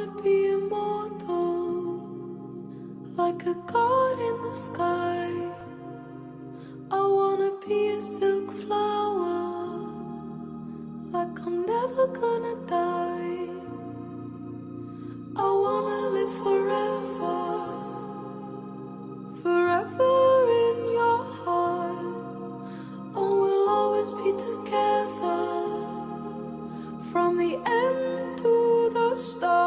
wanna be immortal, like a god in the sky. I wanna be a silk flower, like I'm never gonna die. I wanna live forever, forever in your heart. Oh, we'll always be together, from the end to the start.